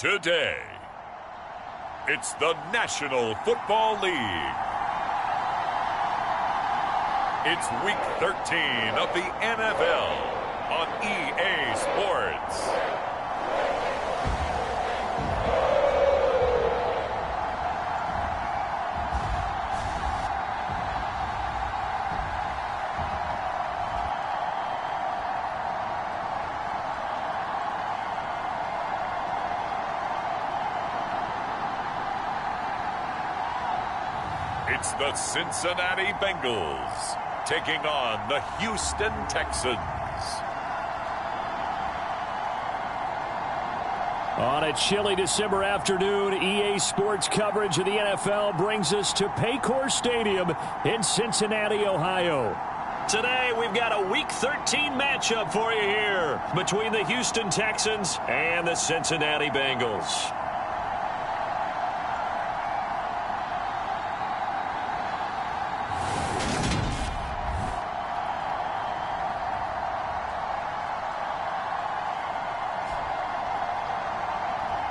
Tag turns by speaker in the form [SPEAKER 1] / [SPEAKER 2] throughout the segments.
[SPEAKER 1] Today, it's the National Football League. It's Week 13 of the NFL on EA Sports. It's the Cincinnati Bengals taking on the Houston Texans.
[SPEAKER 2] On a chilly December afternoon, EA Sports coverage of the NFL brings us to Paycor Stadium in Cincinnati, Ohio. Today, we've got a Week 13 matchup for you here between the Houston Texans and the Cincinnati Bengals.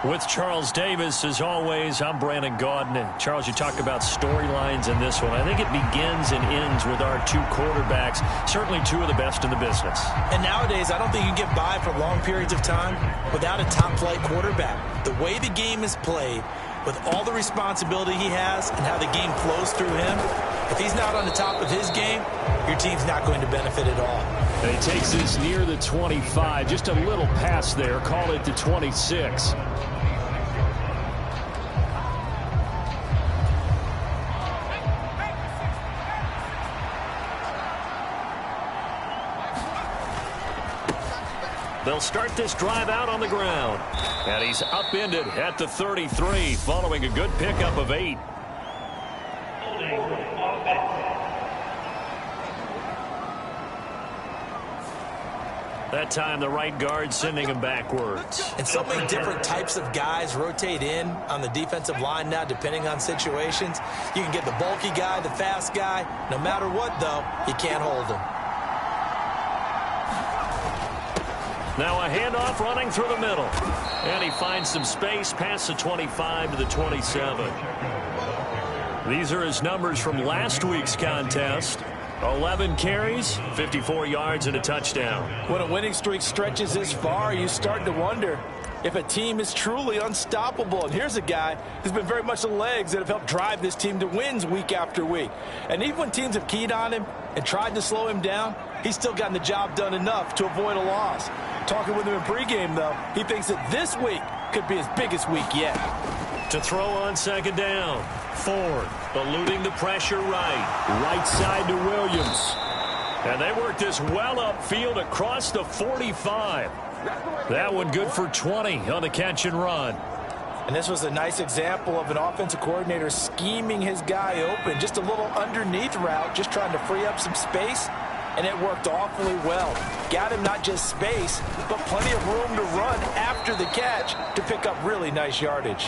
[SPEAKER 2] With Charles Davis, as always, I'm Brandon Gaudin. Charles, you talk about storylines in this one. I think it begins and ends with our two quarterbacks, certainly two of the best in the business.
[SPEAKER 3] And nowadays, I don't think you can get by for long periods of time without a top-flight quarterback. The way the game is played, with all the responsibility he has and how the game flows through him, if he's not on the top of his game, your team's not going to benefit at all.
[SPEAKER 2] And he takes this near the 25, just a little pass there, call it the 26. They'll start this drive out on the ground. And he's upended at the 33, following a good pickup of 8. That time, the right guard sending him backwards.
[SPEAKER 3] And so many different types of guys rotate in on the defensive line now, depending on situations. You can get the bulky guy, the fast guy. No matter what, though, you can't hold him.
[SPEAKER 2] Now a handoff running through the middle. And he finds some space past the 25 to the 27. These are his numbers from last week's contest. 11 carries, 54 yards, and a touchdown.
[SPEAKER 4] When a winning streak stretches this far, you start to wonder if a team is truly unstoppable. And here's a guy who's been very much the legs that have helped drive this team to wins week after week. And even when teams have keyed on him and tried to slow him down, he's still gotten the job done enough to avoid a loss. Talking with him in pregame, though, he thinks that this week could be his biggest week yet.
[SPEAKER 2] To throw on second down. Ford eluding the pressure right side to Williams. And they work this well upfield across the 45. That one good for 20 on the catch and run.
[SPEAKER 4] And this was a nice example of an offensive coordinator scheming his guy open. Just a little underneath route, just trying to free up some space. And it worked awfully well. Got him not just space, but plenty of room to run after the catch to pick up really nice yardage.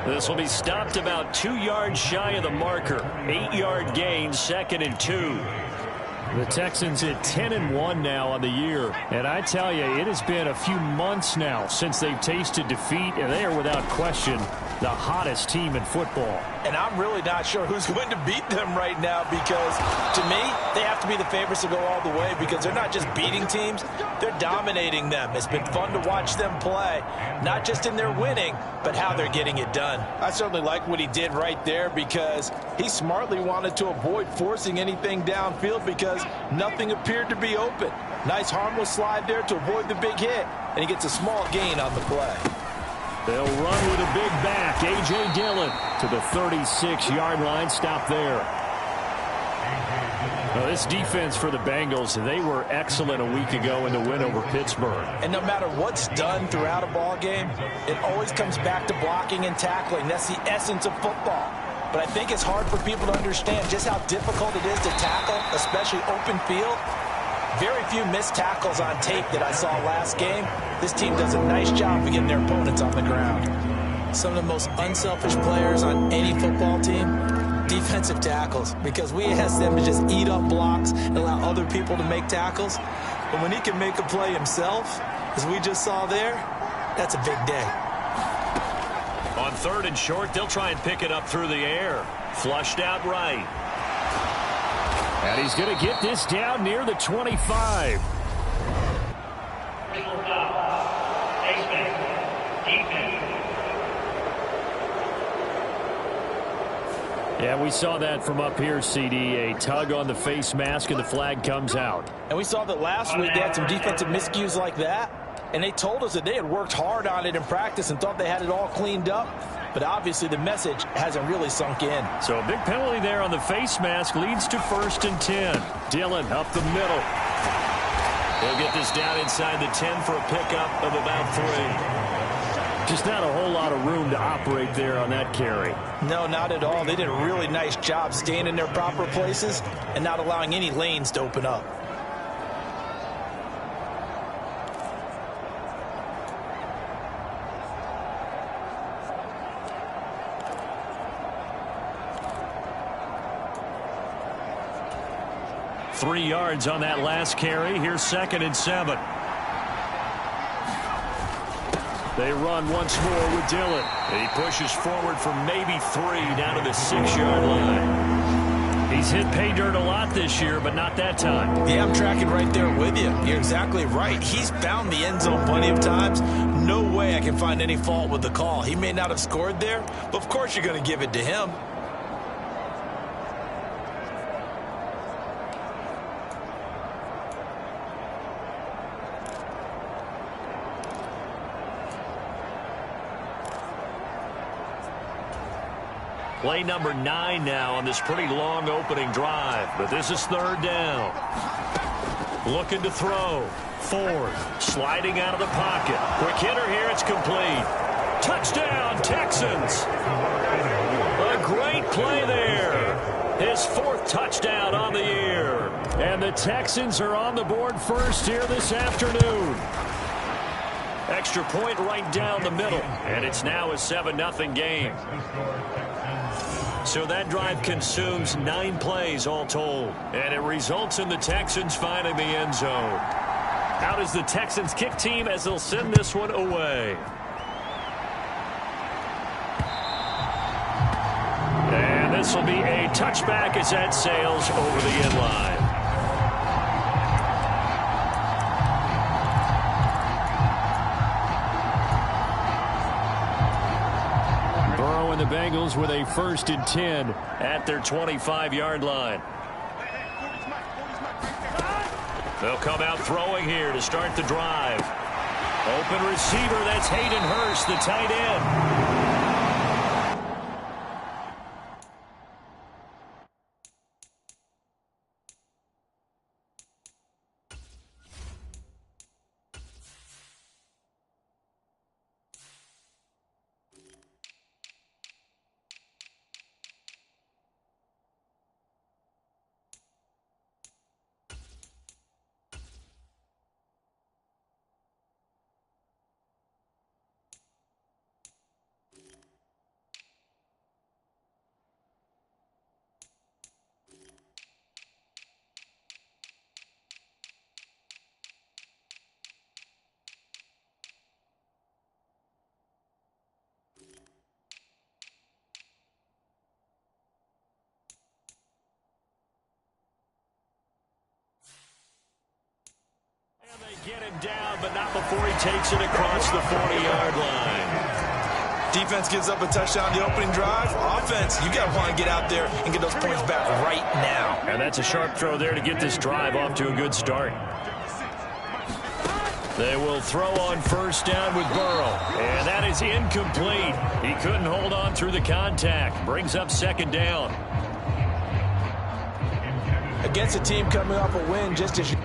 [SPEAKER 2] This will be stopped about 2 yards shy of the marker. 8-yard gain, 2nd and 2. The Texans at 10-1 now on the year. And I tell you, it has been a few months now since they've tasted defeat, and they are without question the hottest team in football.
[SPEAKER 4] And I'm really not sure who's going to beat them right now, because to me, they have to be the favorites to go all the way, because they're not just beating teams, they're dominating them. It's been fun to watch them play, not just in their winning, but how they're getting it done. I certainly like what he did right there, because he smartly wanted to avoid forcing anything downfield because nothing appeared to be open. Nice harmless slide there to avoid the big hit, and he gets a small gain on the play.
[SPEAKER 2] They'll run with a big back. A.J. Dillon to the 36-yard line. Stop there. Now, this defense for the Bengals, they were excellent a week ago in the win over Pittsburgh.
[SPEAKER 4] And no matter what's done throughout a ball game, it always comes back to blocking and tackling. That's the essence of football. But I think it's hard for people to understand just how difficult it is to tackle, especially open field. Very few missed tackles on tape that I saw last game. This team does a nice job of getting their opponents on the ground. Some of the most unselfish players on any football team, defensive tackles, because we ask them to just eat up blocks and allow other people to make tackles. But when he can make a play himself, as we just saw there, that's a big day.
[SPEAKER 2] On 3rd and short, they'll try and pick it up through the air. Flushed out right. And he's going to get this down near the 25. Yeah, we saw that from up here, CD. A tug on the face mask, and the flag comes out.
[SPEAKER 4] And we saw that last week they had some defensive miscues like that. And they told us that they had worked hard on it in practice and thought they had it all cleaned up. But obviously the message hasn't really sunk in.
[SPEAKER 2] So a big penalty there on the face mask leads to 1st and 10. Dillon up the middle. He'll get this down inside the 10 for a pickup of about 3. Just not a whole lot of room to operate there on that carry.
[SPEAKER 4] No, not at all. They did a really nice job staying in their proper places and not allowing any lanes to open up.
[SPEAKER 2] Three yards on that last carry. Here's 2nd and 7. They run once more with Dillon. He pushes forward for maybe 3 down to the 6-yard line. He's hit pay dirt a lot this year, but not that time.
[SPEAKER 4] Yeah, I'm tracking right there with you. You're exactly right. He's found the end zone plenty of times. No way I can find any fault with the call. He may not have scored there, but of course you're going to give it to him.
[SPEAKER 2] Play number 9 now on this pretty long opening drive. But this is 3rd down. Looking to throw. Ford sliding out of the pocket. Quick hitter here. It's complete. Touchdown, Texans. A great play there. His 4th touchdown on the year. And the Texans are on the board first here this afternoon. Extra point right down the middle. And it's now a 7-0 game. So that drive consumes 9 plays all told. And it results in the Texans finding the end zone. Out is the Texans kick team as they'll send this one away. And this will be a touchback as that sails over the end line. The Bengals with a 1st and 10 at their 25-yard line. They'll come out throwing here to start the drive. Open receiver, that's Hayden Hurst, the tight end. Get him down, but not before he takes it across the 40-yard line.
[SPEAKER 4] Defense gives up a touchdown the opening drive. Offense, you got to want to get out there and get those points back right now.
[SPEAKER 2] And that's a sharp throw there to get this drive off to a good start. They will throw on 1st down with Burrow. And that is incomplete. He couldn't hold on through the contact. Brings up 2nd down.
[SPEAKER 4] Against a team coming off a win just as you...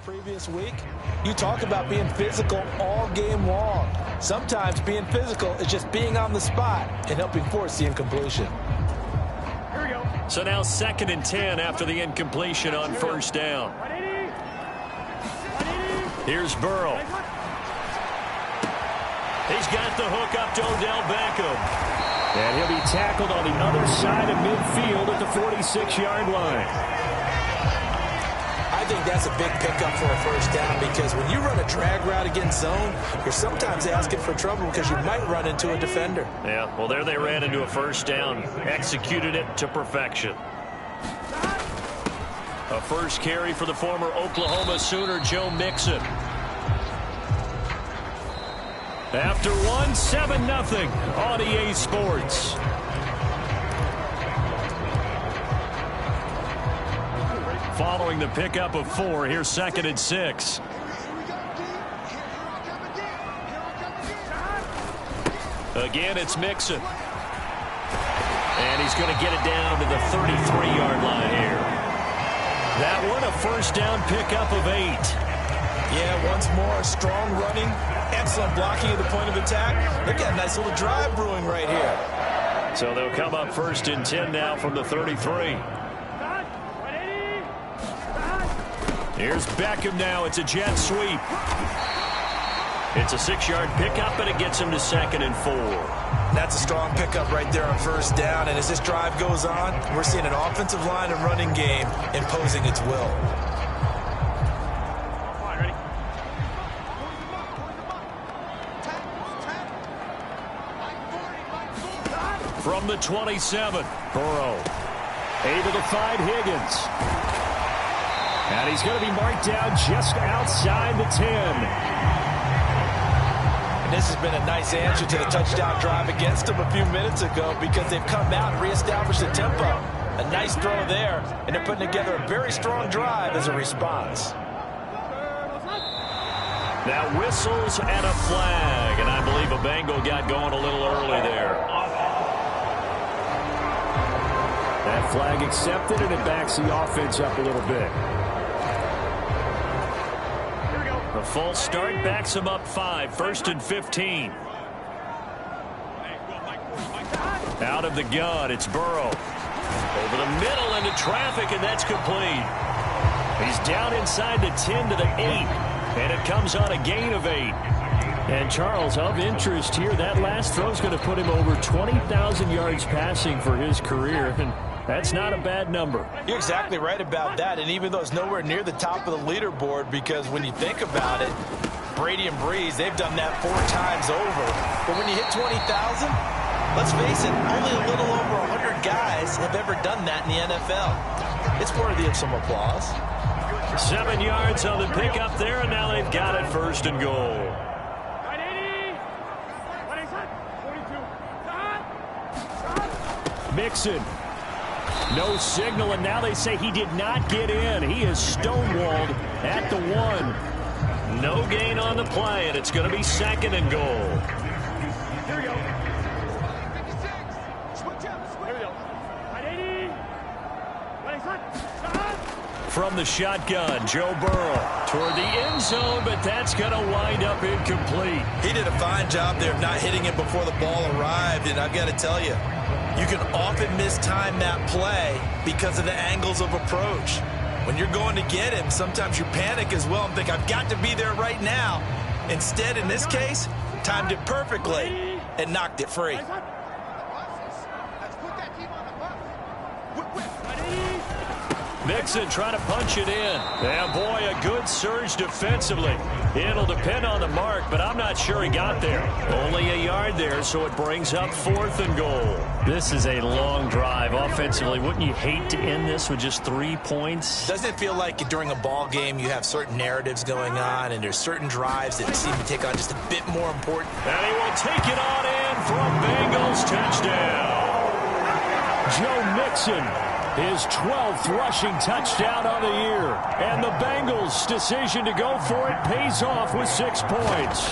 [SPEAKER 4] previous week. You talk about being physical all game long. Sometimes being physical is just being on the spot and helping force the incompletion.
[SPEAKER 2] So now 2nd and 10 after the incompletion on first down. Here's Burrow. He's got the hook up to Odell Beckham. And he'll be tackled on the other side of midfield at the 46-yard line.
[SPEAKER 4] I think that's a big pickup for a first down because when you run a drag route against zone, you're sometimes asking for trouble because you might run into a defender.
[SPEAKER 2] Yeah, well, there they ran into a first down. Executed it to perfection. A first carry for the former Oklahoma Sooner, Joe Mixon. After 7-0 on EA Sports. Following the pickup of 4, here's 2nd and 6. Again, it's Mixon. And he's going to get it down to the 33-yard line here. That one, a first down pickup of 8.
[SPEAKER 4] Yeah, once more, strong running, excellent blocking at the point of attack. They've got a nice little drive brewing right here.
[SPEAKER 2] So they'll come up 1st and 10 now from the 33. Here's Beckham now. It's a jet sweep. It's a 6-yard pickup, and it gets him to 2nd and 4.
[SPEAKER 4] That's a strong pickup right there on first down. And as this drive goes on, we're seeing an offensive line and running game imposing its will.
[SPEAKER 2] From the 27, Burrow able to find Higgins. And he's going to be marked down just outside the 10.
[SPEAKER 4] And this has been a nice answer to the touchdown drive against them a few minutes ago because they've come out and reestablished the tempo. A nice throw there, and they're putting together a very strong drive as a response.
[SPEAKER 2] Now whistles and a flag, and I believe a Bengal got going a little early there. That flag accepted, and it backs the offense up a little bit. The false start backs him up 5, 1st and 15. Out of the gun, it's Burrow. Over the middle into traffic, and that's complete. He's down inside the 10 to the 8, and it comes on a gain of 8. And Charles, of interest here, that last throw is going to put him over 20,000 yards passing for his career, and that's not a bad number.
[SPEAKER 4] You're exactly right about that, and even though it's nowhere near the top of the leaderboard, because when you think about it, Brady and Breeze, they've done that 4 times over. But when you hit 20,000, let's face it, only a little over 100 guys have ever done that in the NFL. It's worthy of some applause.
[SPEAKER 2] 7 yards on the pickup there, and now they've got it 1st and goal. Mixon. No signal, and now they say he did not get in. He is stonewalled at the 1. No gain on the play, and it's going to be 2nd and goal.
[SPEAKER 5] Here we go.
[SPEAKER 2] From the shotgun, Joe Burrow toward the end zone, but that's going to wind up incomplete.
[SPEAKER 4] He did a fine job there of not hitting it before the ball arrived, and I've got to tell you, you can often mistime that play because of the angles of approach. When you're going to get him, sometimes you panic as well and think, I've got to be there right now. Instead, in this case, timed it perfectly and knocked it free.
[SPEAKER 2] Mixon trying to punch it in. Yeah, boy, a good surge defensively. It'll depend on the mark, but I'm not sure he got there. Only a yard there, so it brings up 4th and goal. This is a long drive offensively. Wouldn't you hate to end this with just 3 points?
[SPEAKER 4] Doesn't it feel like during a ball game you have certain narratives going on and there's certain drives that seem to take on just a bit more important?
[SPEAKER 2] And he will take it on in for a Bengals touchdown. Joe Mixon. His 12th rushing touchdown on the year. And the Bengals' decision to go for it pays off with 6 points.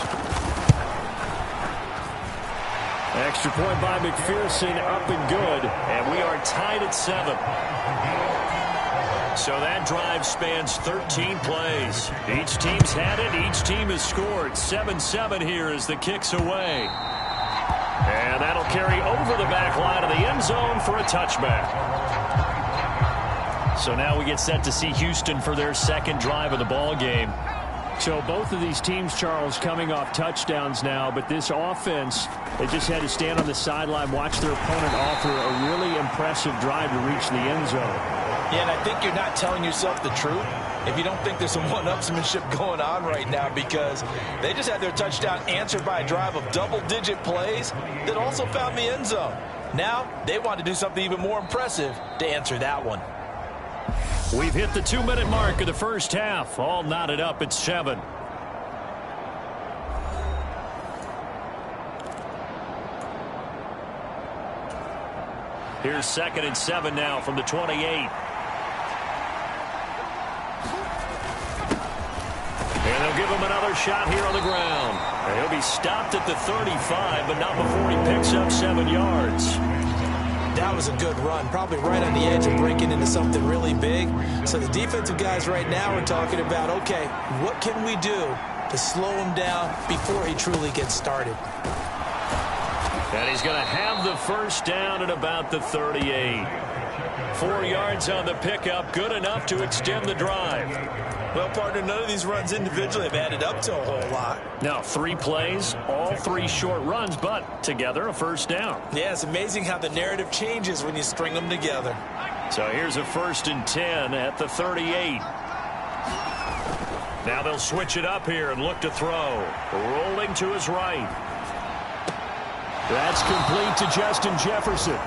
[SPEAKER 2] Extra point by McPherson, up and good. And we are tied at 7. So that drive spans 13 plays. Each team's had it. Each team has scored. 7-7 here as the kick's away. And that'll carry over the back line of the end zone for a touchback. So now we get set to see Houston for their second drive of the ball game.
[SPEAKER 5] So both of these teams, Charles, coming off touchdowns now, but this offense, they just had to stand on the sideline, watch their opponent offer a really impressive drive to reach the end zone.
[SPEAKER 4] Yeah, and I think you're not telling yourself the truth if you don't think there's some one-upsmanship going on right now, because they just had their touchdown answered by a drive of double-digit plays that also found the end zone. Now they want to do something even more impressive to answer that one.
[SPEAKER 2] We've hit the 2-minute mark of the first half. All knotted up at 7. Here's 2nd and 7 now from the 28. And they'll give him another shot here on the ground. And he'll be stopped at the 35, but not before he picks up 7 yards.
[SPEAKER 4] That was a good run, probably right on the edge of breaking into something really big. So the defensive guys right now are talking about, okay, what can we do to slow him down before he truly gets started?
[SPEAKER 2] And he's going to have the first down at about the 38. 4 yards on the pickup, good enough to extend the drive.
[SPEAKER 3] Well, partner, none of these runs individually have added up to a whole lot.
[SPEAKER 2] Now, 3 plays, all 3 short runs, but together a first down.
[SPEAKER 3] Yeah, it's amazing how the narrative changes when you string them together.
[SPEAKER 2] So here's a 1st and 10 at the 38. Now they'll switch it up here and look to throw. Rolling to his right.
[SPEAKER 5] That's complete to Justin Jefferson.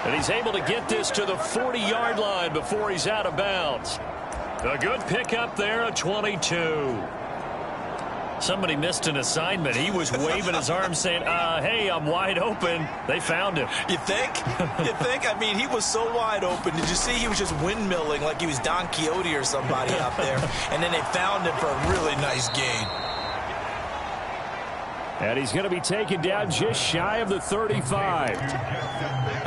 [SPEAKER 2] And he's able to get this to the 40-yard line before he's out of bounds. A good pickup there at 22. Somebody missed an assignment. He was waving his arms saying, hey, I'm wide open. They found him.
[SPEAKER 3] You think? You think? I mean, he was so wide open. Did you see he was just windmilling like he was Don Quixote or somebody out there? And then they found him for a really nice gain.
[SPEAKER 5] And he's going to be taken down just shy of the 35.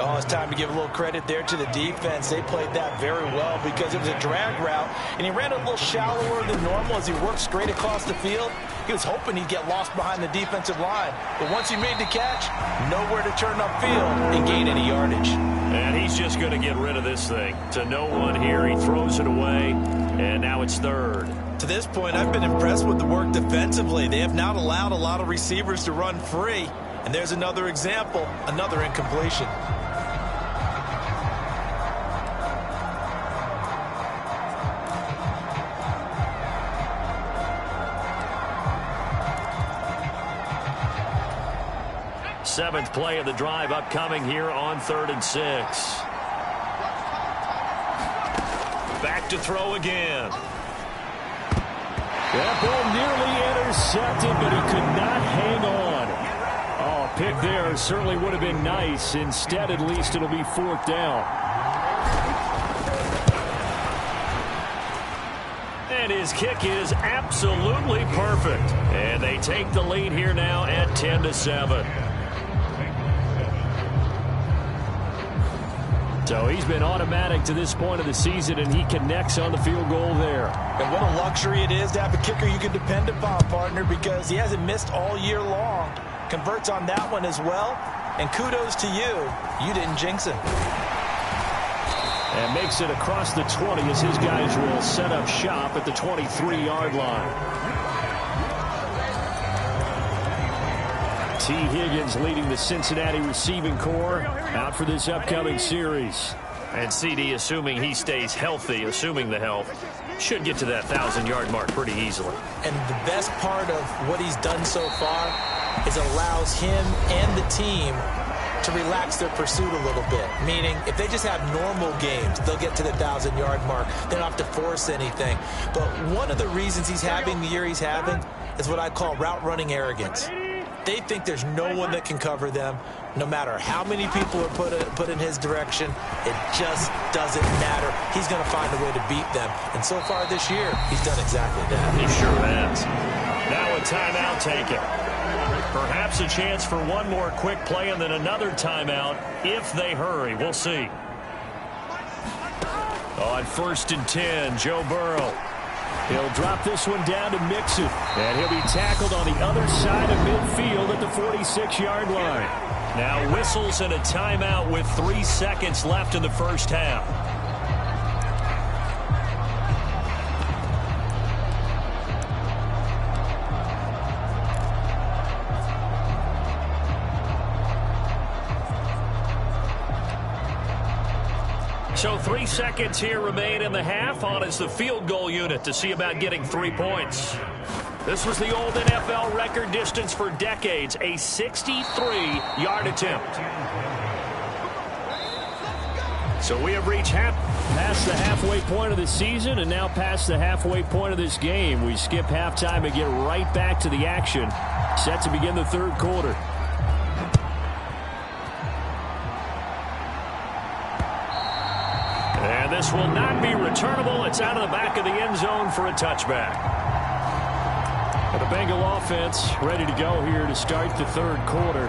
[SPEAKER 4] Oh, it's time to give a little credit there to the defense. They played that very well because it was a drag route, and he ran a little shallower than normal as he worked straight across the field. He was hoping he'd get lost behind the defensive line. But once he made the catch, nowhere to turn upfield and gain any yardage.
[SPEAKER 2] And he's just going to get rid of this thing. To no one here, he throws it away, and now it's 3rd.
[SPEAKER 3] To this point, I've been impressed with the work defensively. They have not allowed a lot of receivers to run free. And there's another example, another incompletion.
[SPEAKER 2] Seventh play of the drive upcoming here on 3rd and 6. Back to throw again.
[SPEAKER 5] That ball nearly intercepted, but he could not hang on. Oh, a pick there certainly would have been nice. Instead, at least it'll be 4th down.
[SPEAKER 2] And his kick is absolutely perfect. And they take the lead here now at 10-7.
[SPEAKER 5] So he's been automatic to this point of the season, and he connects on the field goal there.
[SPEAKER 4] And what a luxury it is to have a kicker you can depend upon, partner, because he hasn't missed all year long. Converts on that one as well. And kudos to you. You didn't jinx him.
[SPEAKER 5] And makes it across the 20 as his guys will set up shop at the 23-yard line. T. Higgins leading the Cincinnati receiving corps out for this upcoming series.
[SPEAKER 2] And CD, assuming he stays healthy, assuming the health, should get to that 1,000-yard mark pretty easily.
[SPEAKER 4] And the best part of what he's done so far is allows him and the team to relax their pursuit a little bit. Meaning, if they just have normal games, they'll get to the 1,000-yard mark. They don't have to force anything. But one of the reasons he's having the year he's having is what I call route running arrogance. They think there's no one that can cover them, no matter how many people are put in his direction. It just doesn't matter. He's going to find a way to beat them. And so far this year, he's done exactly that.
[SPEAKER 2] He sure has. Now a timeout taken. Perhaps a chance for one more quick play and then another timeout if they hurry. We'll see. On 1st and 10, Joe Burrow. He'll drop this one down to Mixon. And he'll be tackled on the other side of midfield at the 46-yard line. Now whistles and a timeout with 3 seconds left in the first half. So 3 seconds here remain in the half. On is the field goal unit to see about getting 3 points. This was the old NFL record distance for decades, a 63-yard attempt. So we have reached past the halfway point of the season and now past the halfway point of this game. We skip halftime and get right back to the action. Set to begin the third quarter. And this will not be returnable. It's out of the back of the end zone for a touchback. The Bengal offense ready to go here to start the third quarter.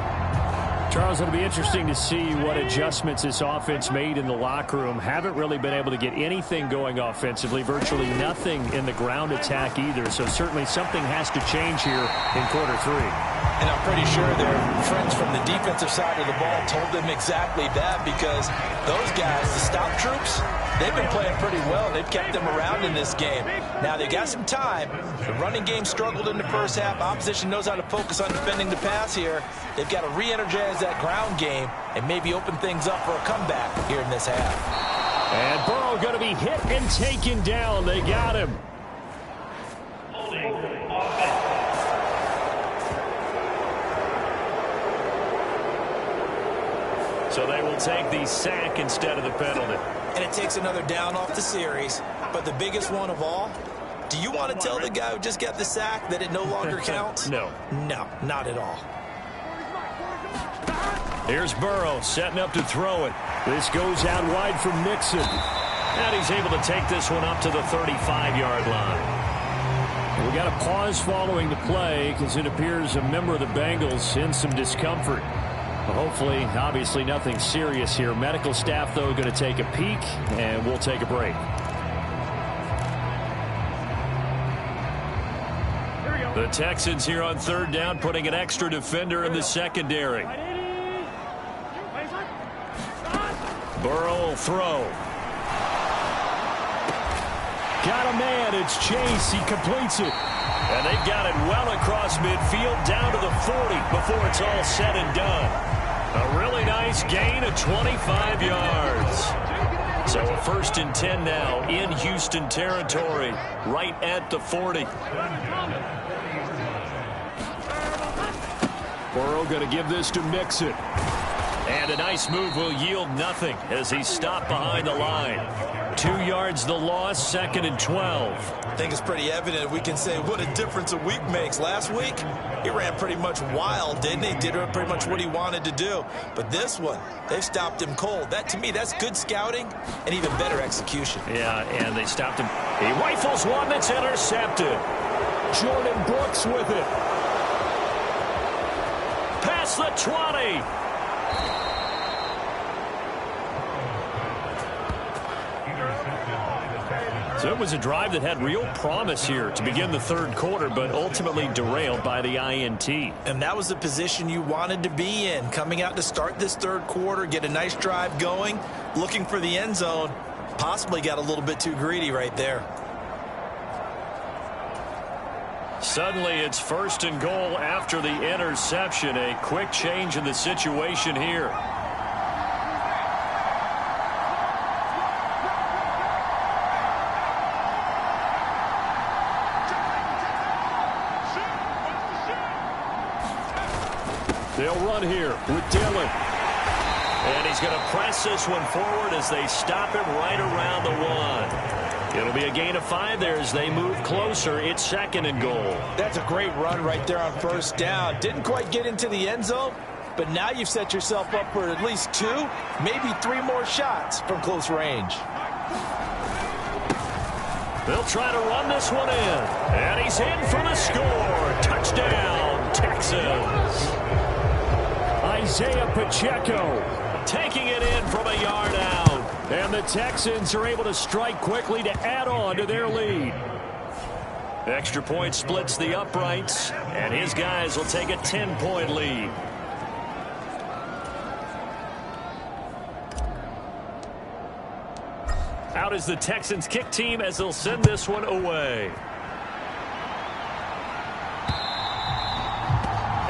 [SPEAKER 2] Charles, it'll be interesting to see what adjustments this offense made in the locker room. Haven't really been able to get anything going offensively, virtually nothing in the ground attack either. So certainly something has to change here in quarter 3.
[SPEAKER 4] And I'm pretty sure their friends from the defensive side of the ball told them exactly that, because those guys, the stop troops, they've been playing pretty well. They've kept them around in this game. Now, they got some time. The running game struggled in the first half. Opposition knows how to focus on defending the pass here. They've got to re-energize that ground game and maybe open things up for a comeback here in this half.
[SPEAKER 2] And Burrow going to be hit and taken down. They got him. So they will take the sack instead of the penalty.
[SPEAKER 4] And it takes another down off the series. But the biggest one of all, do you want to tell the guy who just got the sack that it no longer counts?
[SPEAKER 2] No.
[SPEAKER 4] No, not at all.
[SPEAKER 2] Here's Burrow setting up to throw it. This goes out wide from Mixon. And he's able to take this one up to the 35-yard line. We got a pause following the play because it appears a member of the Bengals in some discomfort. Hopefully, obviously nothing serious here. Medical staff, though, going to take a peek, and we'll take a break. The Texans here on third down, putting an extra defender in the secondary. Burrow will throw. Got a man. It's Chase. He completes it. And they've got it well across midfield down to the 40 before it's all said and done. A really nice gain of 25 yards. So a 1st and 10 now in Houston territory, right at the 40. Burrow going to give this to Mixon. And a nice move will yield nothing as he's stopped behind the line. 2 yards the loss, 2nd and 12.
[SPEAKER 4] I think it's pretty evident we can say what a difference a week makes. Last week, he ran pretty much wild, didn't he? Did pretty much what he wanted to do. But this one, they've stopped him cold. That, to me, that's good scouting and even better execution.
[SPEAKER 2] Yeah, and they stopped him. He rifles one that's intercepted. Jordan Brooks with it. Past the 20. So it was a drive that had real promise here to begin the third quarter, but ultimately derailed by the INT.
[SPEAKER 4] And that was the position you wanted to be in, coming out to start this third quarter, get a nice drive going, looking for the end zone. Possibly got a little bit too greedy right there.
[SPEAKER 2] Suddenly it's 1st and goal after the interception. A quick change in the situation here. They'll run here with Dillon. And he's going to press this one forward as they stop him right around the 1. It'll be a gain of 5 there as they move closer. It's 2nd and goal.
[SPEAKER 4] That's a great run right there on 1st down. Didn't quite get into the end zone, but now you've set yourself up for at least 2, maybe 3 more shots from close range.
[SPEAKER 2] They'll try to run this one in. And he's in for the score. Touchdown, Texans. Isaiah Pacheco taking it in from a yard out. And
[SPEAKER 5] And the Texans are able to strike quickly to add on to their lead. Extra point splits the uprights, and his guys will take a 10-point lead. Out is the Texans kick team as they'll send this one away.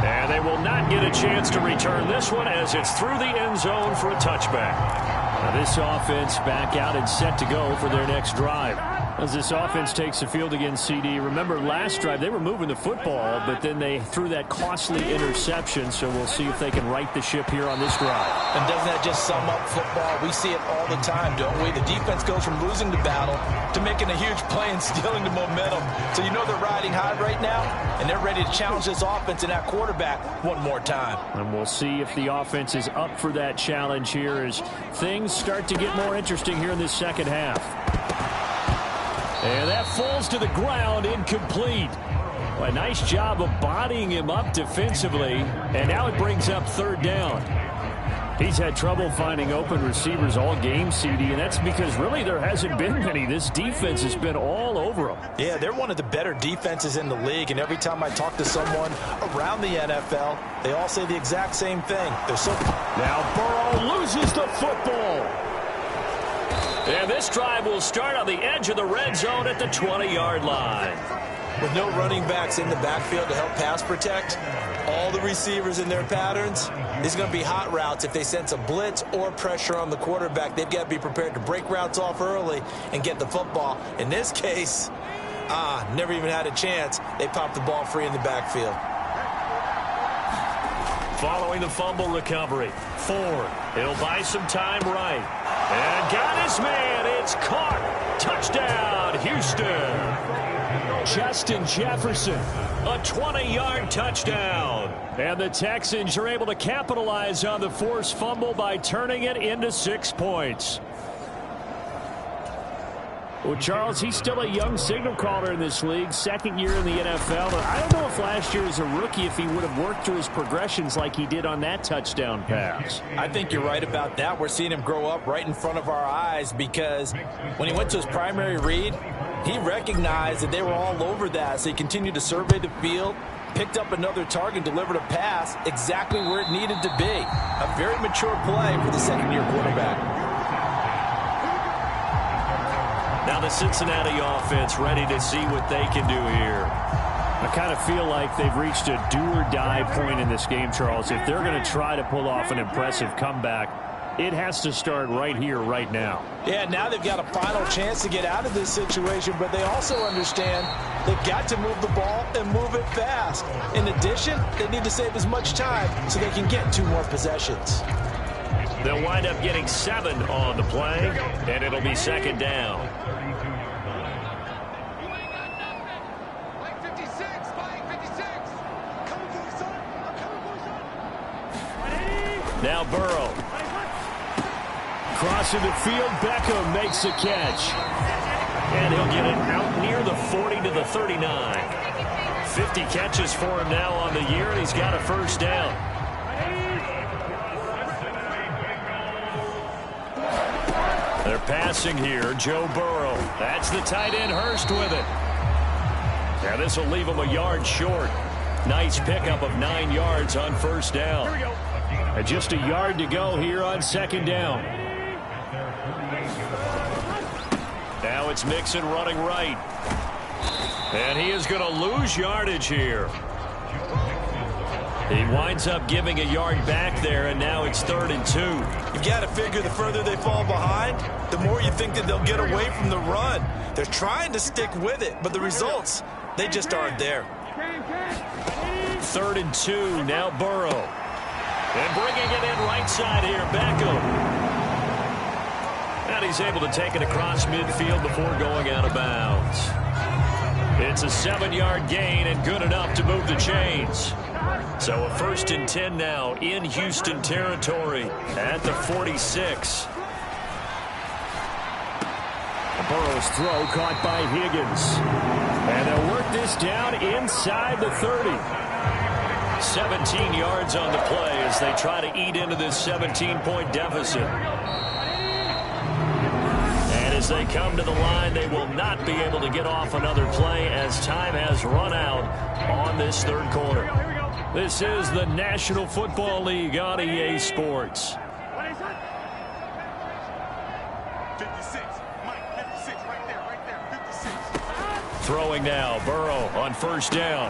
[SPEAKER 5] And they will not get a chance to return this one as it's through the end zone for a touchback. Now this offense back out and set to go for their next drive. As this offense takes the field against CD, remember last drive they were moving the football, but then they threw that costly interception, so we'll see if they can right the ship here on this drive.
[SPEAKER 4] And doesn't that just sum up football? We see it all the time, don't we? The defense goes from losing the battle to making a huge play and stealing the momentum. So you know they're riding high right now, and they're ready to challenge this offense and that quarterback one more time.
[SPEAKER 5] And we'll see if the offense is up for that challenge here as things start to get more interesting here in this second half. And that falls to the ground, incomplete. Well, a nice job of bodying him up defensively, and now it brings up third down. He's had trouble finding open receivers all game, CD, and that's because really there hasn't been many. This defense has been all over him.
[SPEAKER 4] Yeah, they're one of the better defenses in the league, and every time I talk to someone around the NFL, they all say the exact same thing. They're so...
[SPEAKER 5] Now Burrow loses the football. And this drive will start on the edge of the red zone at the 20-yard line.
[SPEAKER 4] With no running backs in the backfield to help pass protect, all the receivers in their patterns, these are going to be hot routes. If they sense a blitz or pressure on the quarterback, they've got to be prepared to break routes off early and get the football. In this case, never even had a chance. They popped the ball free in the backfield.
[SPEAKER 5] Following the fumble recovery, Ford, he'll buy some time right. And got his man. It's caught. Touchdown, Houston. Justin Jefferson, a 20-yard touchdown. And the Texans are able to capitalize on the forced fumble by turning it into 6 points. Well, Charles, he's still a young signal caller in this league, second year in the NFL. But I don't know if last year as a rookie if he would have worked through his progressions like he did on that touchdown pass.
[SPEAKER 4] I think you're right about that. We're seeing him grow up right in front of our eyes because when he went to his primary read, he recognized that they were all over that. So he continued to survey the field, picked up another target, delivered a pass exactly where it needed to be. A very mature play for the second-year quarterback.
[SPEAKER 5] Now the Cincinnati offense ready to see what they can do here. I kind of feel like they've reached a do-or-die point in this game, Charles. If they're going to try to pull off an impressive comeback, it has to start right here, right now.
[SPEAKER 4] Yeah, now they've got a final chance to get out of this situation, but they also understand they've got to move the ball and move it fast. In addition, they need to save as much time so they can get 2 more possessions.
[SPEAKER 5] They'll wind up getting 7 on the play, and it'll be second down. Now Burrow. Crossing the field, Beckham makes the catch. And he'll get it out near the 40 to the 39. 50 catches for him now on the year, and he's got a first down. They're passing here, Joe Burrow. That's the tight end, Hurst, with it. Now this will leave him a yard short. Nice pickup of 9 yards on first down. Here we go. And just a yard to go here on second down. Now it's Mixon running right. And he is going to lose yardage here. He winds up giving a yard back there, and now it's 3rd and 2.
[SPEAKER 4] You've got to figure the further they fall behind, the more you think that they'll get away from the run. They're trying to stick with it, but the results, they just aren't there.
[SPEAKER 5] 3rd and 2, now Burrow. And bringing it in right side here, Beckham. And he's able to take it across midfield before going out of bounds. It's a 7-yard gain and good enough to move the chains. So a 1st and 10 now in Houston territory at the 46. Burrow's throw caught by Higgins. And they'll work this down inside the 30. 17 yards on the play as they try to eat into this 17-point deficit.
[SPEAKER 2] they come to the line. They will not be able to get off another play as time has run out on this third quarter. This is the National Football League on EA Sports.
[SPEAKER 6] 56, Mike, 56, right there, 56.
[SPEAKER 2] Throwing now, Burrow on first down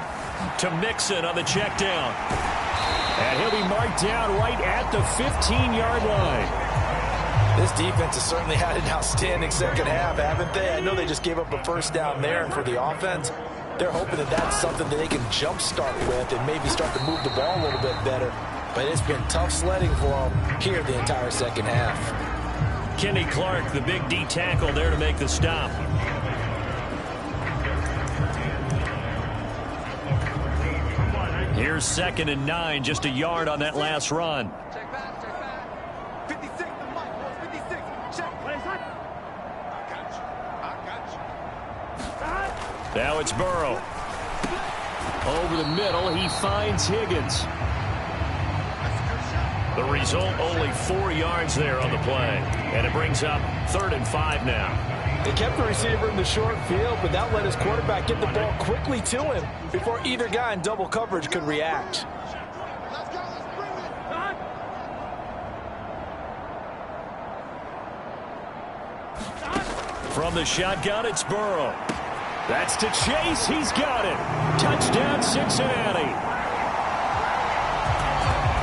[SPEAKER 2] to Mixon on the check down. And he'll be marked down right at the 15-yard line.
[SPEAKER 4] This defense has certainly had an outstanding second half, haven't they? I know they just gave up a first down there, and for the offense, they're hoping that that's something that they can jumpstart with and maybe start to move the ball a little bit better. But it's been tough sledding for them here the entire second half.
[SPEAKER 2] Kenny Clark, the big D tackle there to make the stop. Here's 2nd and 9, just a yard on that last run.
[SPEAKER 6] Check back. 56, the Mike, 56, check. What is that? I got you.
[SPEAKER 2] Now it's Burrow. Over the middle, he finds Higgins. The result, only 4 yards there on the play. And it brings up 3rd and 5 now.
[SPEAKER 4] They kept the receiver in the short field, but that let his quarterback get the ball quickly to him before either guy in double coverage could react.
[SPEAKER 6] Let's go, let's bring it.
[SPEAKER 2] From the shotgun, it's Burrow. That's to Chase. He's got it. Touchdown, Cincinnati.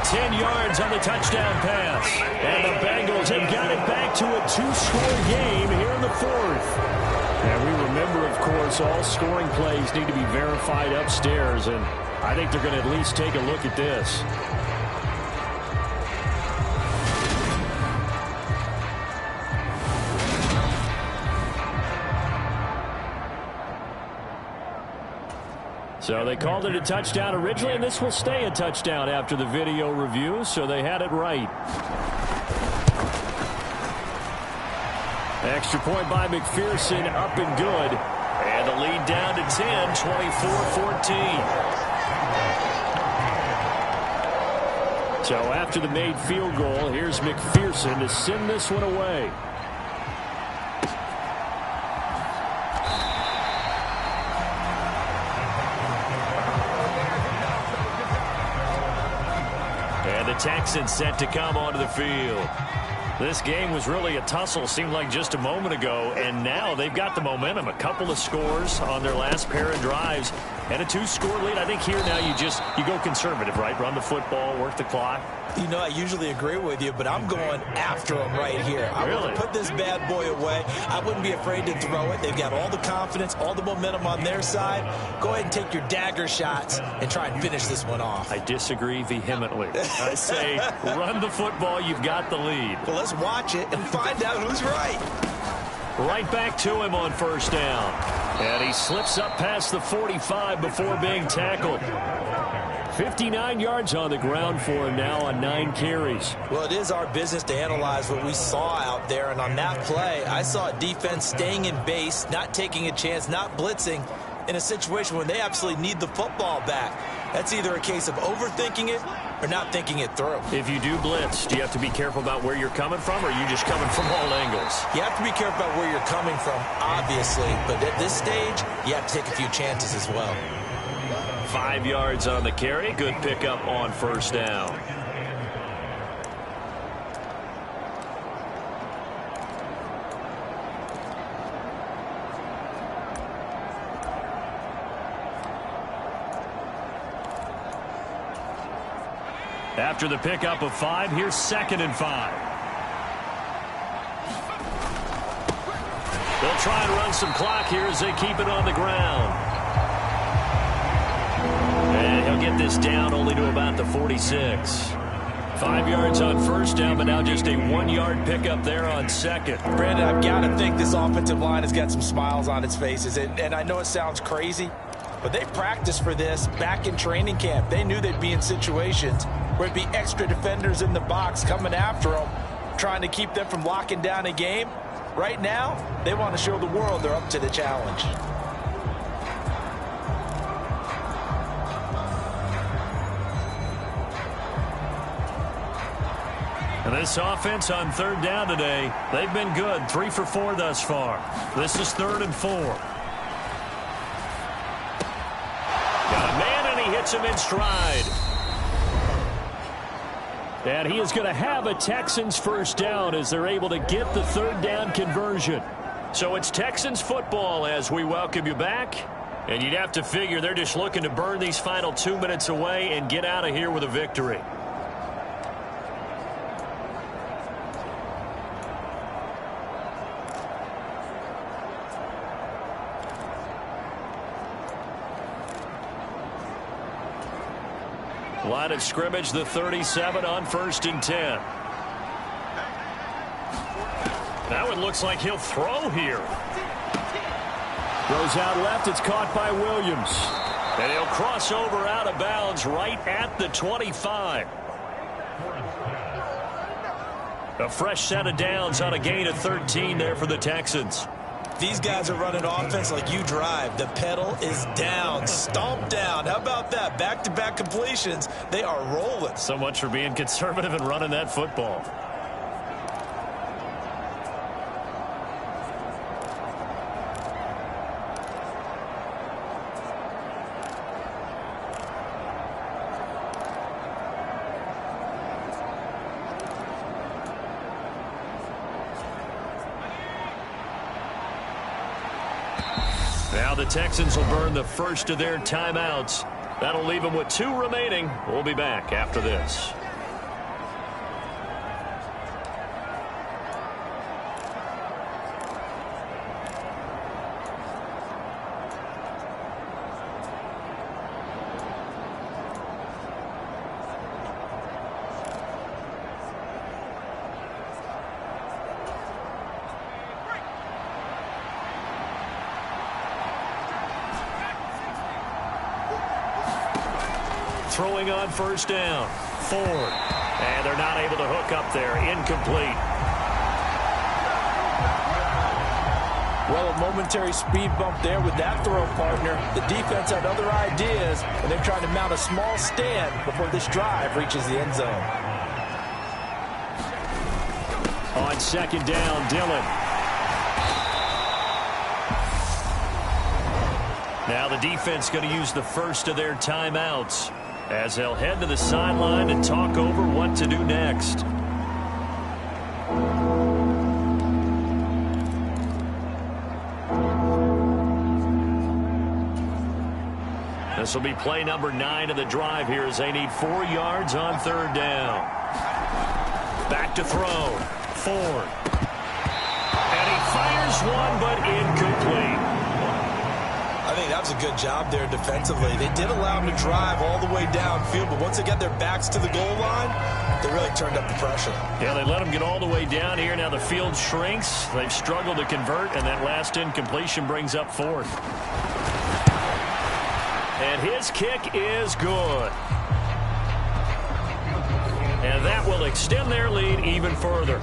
[SPEAKER 2] 10 yards on the touchdown pass. And the Bengals have got it back to a 2-score game here in the 4th. And we remember, of course, all scoring plays need to be verified upstairs. And I think they're going to at least take a look at this. So they called it a touchdown originally, and this will stay a touchdown after the video review, so they had it right. Extra point by McPherson, up and good. And the lead down to 10, 24-14. So after the made field goal, here's McPherson to send this one away. Texans set to come onto the field. This game was really a tussle, seemed like just a moment ago, and now they've got the momentum. A couple of scores on their last pair of drives and a 2-score lead. I think here now you go conservative, right? Run the football, work the clock.
[SPEAKER 3] You know, I usually agree with you, but I'm going after them right here. I want to put this bad boy away. I wouldn't be afraid to throw it. They've got all the confidence, all the momentum on their side. Go ahead and take your dagger shots and try and finish this one off.
[SPEAKER 2] I disagree vehemently. I say run the football. You've got the lead.
[SPEAKER 3] Well, let's watch it and find out who's right.
[SPEAKER 2] Right back to him on first down. And he slips up past the 45 before being tackled. 59 yards on the ground for him now on 9 carries.
[SPEAKER 3] Well, it is our business to analyze what we saw out there. And on that play, I saw a defense staying in base, not taking a chance, not blitzing in a situation when they absolutely need the football back. That's either a case of overthinking it or not thinking it through.
[SPEAKER 2] If you do blitz, do you have to be careful about where you're coming from, or are you just coming from all angles?
[SPEAKER 3] You have to be careful about where you're coming from, obviously. But at this stage, you have to take a few chances as well.
[SPEAKER 2] 5 yards on the carry. Good pickup on first down. After the pickup of 5, here's 2nd and 5. They'll try and run some clock here as they keep it on the ground. And he'll get this down only to about the 46. 5 yards on first down, but now just a 1-yard pickup there on 2nd.
[SPEAKER 4] Brandon, I've got to think this offensive line has got some smiles on its faces. And I know it sounds crazy, but they practiced for this back in training camp. They knew they'd be in situations where there'd be extra defenders in the box coming after them, trying to keep them from locking down a game. Right now, they want to show the world they're up to the challenge.
[SPEAKER 5] And this offense on third down today, they've been good. 3 for 4 thus far. This is 3rd and 4. Got a man, and he hits him in stride. And he is going to have a Texans first down as they're able to get the 3rd down conversion. So it's Texans football as we welcome you back. And you'd have to figure they're just looking to burn these final 2 minutes away and get out of here with a victory. Line of scrimmage, the 37 on 1st and 10. Now it looks like he'll throw here.
[SPEAKER 2] Goes out left. It's caught by Williams.
[SPEAKER 5] And he'll cross over out of bounds right at the 25. A fresh set of downs on a gain of 13 there for the Texans.
[SPEAKER 3] These guys are running offense like you drive. The pedal is down, stomped down. How about that? Back-to-back completions. They are rolling.
[SPEAKER 5] So much for being conservative and running that football. Now the Texans will burn the first of their timeouts. That'll leave them with 2 remaining. We'll be back after this. Throwing on 1st down. Ford. And they're not able to hook up there. Incomplete.
[SPEAKER 4] Well, a momentary speed bump there with that throw, partner. The defense had other ideas, and they're trying to mount a small stand before this drive reaches the end zone.
[SPEAKER 2] On 2nd down, Dillon.
[SPEAKER 5] Now the defense going to use the first of their timeouts as they'll head to the sideline and talk over what to do next. This will be play number 9 of the drive here as they need 4 yards on 3rd down. Back to throw. Ford. And he fires one, but incomplete.
[SPEAKER 3] I think that was a good job there defensively. They did allow them to drive all the way downfield, but once they got their backs to the goal line, they really turned up the pressure.
[SPEAKER 5] Yeah, they let them get all the way down here. Now the field shrinks. They've struggled to convert, and that last incompletion brings up 4th. And his kick is good. And that will extend their lead even further.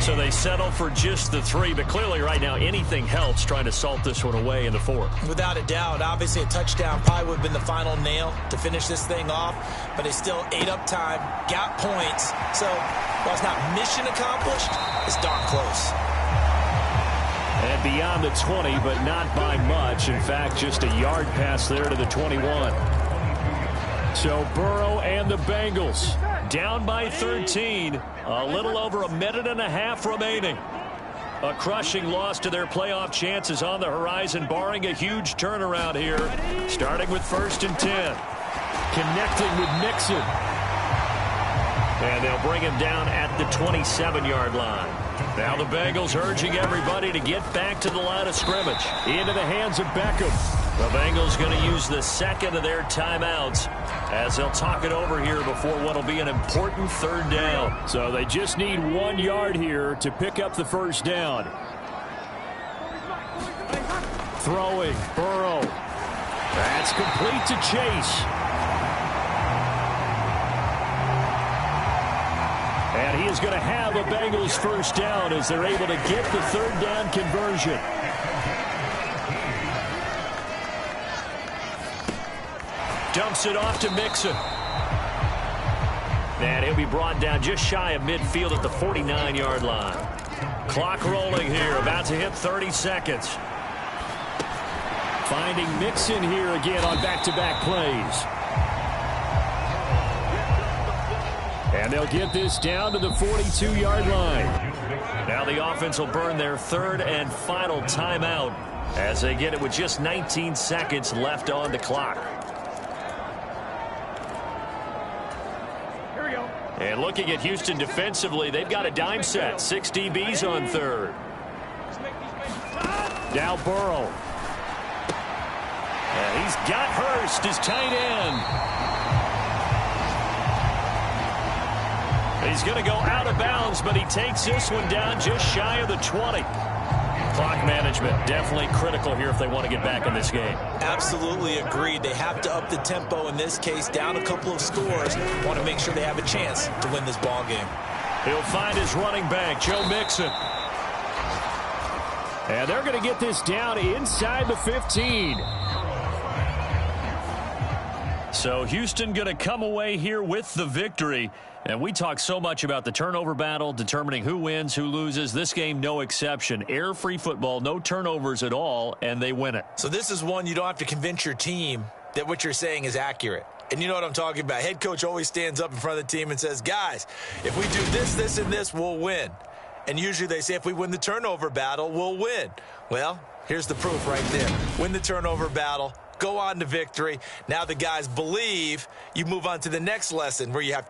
[SPEAKER 5] So they settle for just the 3, but clearly right now anything helps trying to salt this one away in the 4th.
[SPEAKER 3] Without a doubt, obviously a touchdown probably would have been the final nail to finish this thing off, but they still ate up time, got points. So while it's not mission accomplished, it's darn close.
[SPEAKER 2] And beyond the 20, but not by much. In fact, just a yard pass there to the 21. So Burrow and the Bengals down by 13. A little over a minute and a half remaining. A crushing loss to their playoff chances on the horizon, barring a huge turnaround here. Starting with 1st and 10.
[SPEAKER 5] Connecting with Mixon. And they'll bring him down at the 27-yard line. Now the Bengals urging everybody to get back to the line of scrimmage. Into the hands of Beckham. The Bengals going to use the 2nd of their timeouts as they'll talk it over here before what will be an important 3rd down.
[SPEAKER 2] So they just need 1 yard here to pick up the 1st down. Throwing, Burrow. That's complete to Chase. And he is going to have a Bengals first down as they're able to get the 3rd down conversion. Dumps it off to Mixon. And he'll be brought down just shy of midfield at the 49-yard line. Clock rolling here, about to hit 30 seconds.
[SPEAKER 5] Finding Mixon here again on back-to-back plays. And they'll get this down to the 42-yard line.
[SPEAKER 2] Now the offense will burn their third and final timeout as they get it with just 19 seconds left on the clock.
[SPEAKER 6] Here we go.
[SPEAKER 2] And looking at Houston defensively, they've got a dime set. 6 DBs on third.
[SPEAKER 5] Now Burrow.
[SPEAKER 2] And he's got Hurst, his tight end. He's going to go out of bounds, but he takes this one down just shy of the 20. Clock management definitely critical here if they want to get back in this game.
[SPEAKER 3] Absolutely agreed. They have to up the tempo in this case, down a couple of scores. Want to make sure they have a chance to win this ball game.
[SPEAKER 2] He'll find his running back, Joe Mixon.
[SPEAKER 5] And they're going to get this down inside the 15.
[SPEAKER 2] So Houston going to come away here with the victory. And we talk so much about the turnover battle, determining who wins, who loses. This game, no exception. Error-free football, no turnovers at all, and they win it.
[SPEAKER 3] So this is one you don't have to convince your team that what you're saying is accurate. And you know what I'm talking about. Head coach always stands up in front of the team and says, guys, if we do this, this, and this, we'll win. And usually they say if we win the turnover battle, we'll win. Well, here's the proof right there. Win the turnover battle. Go on to victory. Now the guys believe. You move on to the next lesson where you have